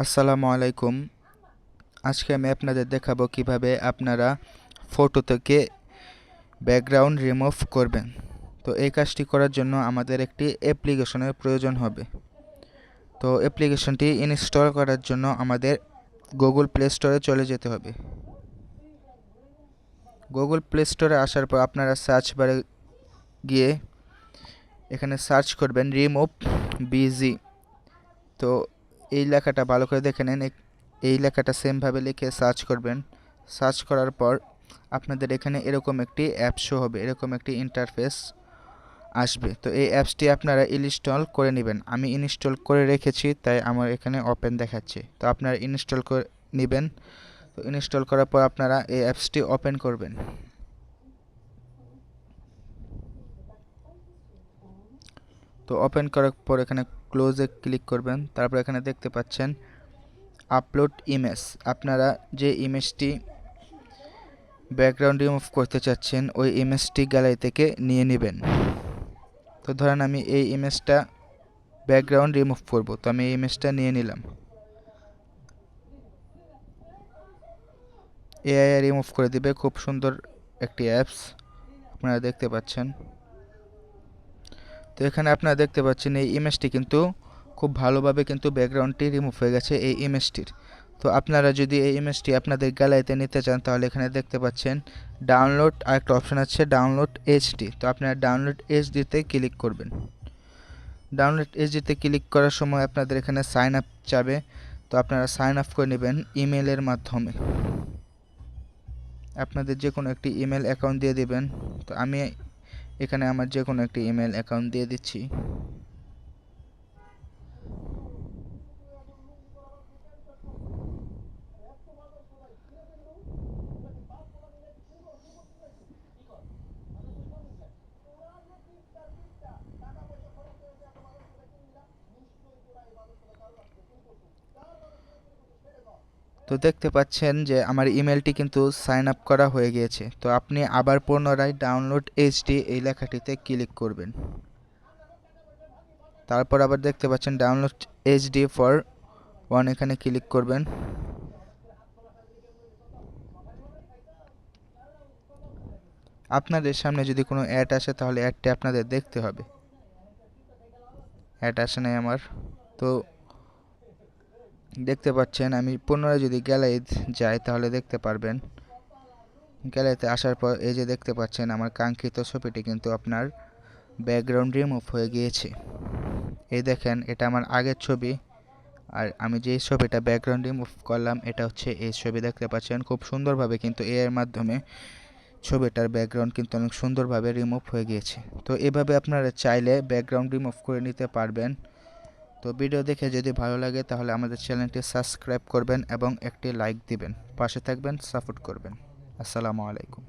আসসালামু আলাইকুম। আজকে আমি আপনাদের দেখাবো কিভাবে আপনারা ফটো থেকে ব্যাকগ্রাউন্ড রিমুভ করবেন। তো এই কাজটি করার জন্য আমাদের একটি অ্যাপ্লিকেশনের প্রয়োজন হবে। তো অ্যাপ্লিকেশনটি ইনস্টল করার জন্য আমাদের গুগল প্লে স্টোরে চলে যেতে হবে। গুগল প্লে স্টোরে আসার পর আপনারা সার্চ বারে গিয়ে এখানে সার্চ করবেন রিমুভ বিজি। তো এই লেখাটা ভালো করে দেখে নেন। এই লেখাটা সেমভাবে লিখে সার্চ করবেন। সার্চ করার পর আপনাদের এখানে এরকম একটি অ্যাপ শো হবে, এরকম একটি ইন্টারফেস আসবে। তো এই অ্যাপসটি আপনারা ইনস্টল করে নেবেন। আমি ইনস্টল করে রেখেছি, তাই আমার এখানে ওপেন দেখাচ্ছে। তো আপনারা ইনস্টল করে নেবেন। তো ইনস্টল করার পর আপনারা এই অ্যাপসটি ওপেন করবেন। তো ওপেন করার পর এখানে ক্লোজে ক্লিক করবেন। তারপর এখানে দেখতে পাচ্ছেন আপলোড ইমেজ। আপনারা যে ইমেজটি ব্যাকগ্রাউন্ড রিমুভ করতে চাচ্ছেন ওই ইমেজটি গ্যালারি থেকে নিয়ে নেবেন। তো ধরেন আমি এই ইমেজটা ব্যাকগ্রাউন্ড রিমুভ করব, তো আমি এই ইমেজটা নিয়ে নিলাম। এআই রিমুভ করে দিবে, খুব সুন্দর একটি অ্যাপস আপনারা দেখতে পাচ্ছেন। তো এখানে আপনারা দেখতে পাচ্ছেন এই ইমেজটি কিন্তু খুব ভালোভাবে কিন্তু ব্যাকগ্রাউন্ডটি রিমুভ হয়ে গেছে এই ইমেজটির। তো আপনারা যদি এই ইমেজটি আপনাদের গ্যালারিতে নিতে চান তাহলে এখানে দেখতে পাচ্ছেন ডাউনলোড আর একটা অপশন আছে ডাউনলোড এইচডি। তো আপনারা ডাউনলোড এইচডিতে ক্লিক করবেন। ডাউনলোড এইচডিতে ক্লিক করার সময় আপনাদের এখানে সাইন আপ চাবে। তো আপনারা সাইন আপ করে নেবেন ইমেলের মাধ্যমে। আপনাদের যে কোনো একটি ইমেল অ্যাকাউন্ট দিয়ে দিবেন। তো আমি এখানে আমার যে কোনো একটি ইমেল অ্যাকাউন্ট দিয়ে দিচ্ছি। তো দেখতে পাচ্ছেন যে আমার ইমেলটি কিন্তু সাইন আপ করা হয়ে গিয়েছে। তো আপনি আবার পুনরায় ডাউনলোড এইচডি এই লেখাটিতে ক্লিক করবেন। তারপর আবার দেখতে পাচ্ছেন ডাউনলোড এইচডি ফর ওয়ান, এখানে ক্লিক করবেন। আপনাদের সামনে যদি কোনো অ্যাড আসে তাহলে অ্যাডটি আপনাদের দেখতে হবে। অ্যাড আসে নাই আমার। তো দেখতে পাচ্ছেন আমি পুনরায় যদি গ্যালারিতে যাই তাহলে দেখতে পারবেন। গ্যালারিতে আসার পর এই যে দেখতে পাচ্ছেন আমার কাঙ্ক্ষিত ছবিটি কিন্তু আপনার ব্যাকগ্রাউন্ড রিমুভ হয়ে গিয়েছে। এই দেখেন এটা আমার আগের ছবি, আর আমি যে ছবিটা ব্যাকগ্রাউন্ড রিমুভ করলাম এটা হচ্ছে এই ছবি। দেখতে পাচ্ছেন খুব সুন্দরভাবে কিন্তু এআই এর মাধ্যমে ছবিটার ব্যাকগ্রাউন্ড কিন্তু অনেক সুন্দরভাবে রিমুভ হয়ে গিয়েছে। তো এভাবে আপনারা চাইলে ব্যাকগ্রাউন্ড রিমুভ করে নিতে পারবেন। তো ভিডিও দেখে যদি ভালো লাগে তাহলে আমাদের চ্যানেলটি সাবস্ক্রাইব করবেন এবং একটি লাইক দিবেন, পাশে থাকবেন, সাপোর্ট করবেন। আসসালামু আলাইকুম।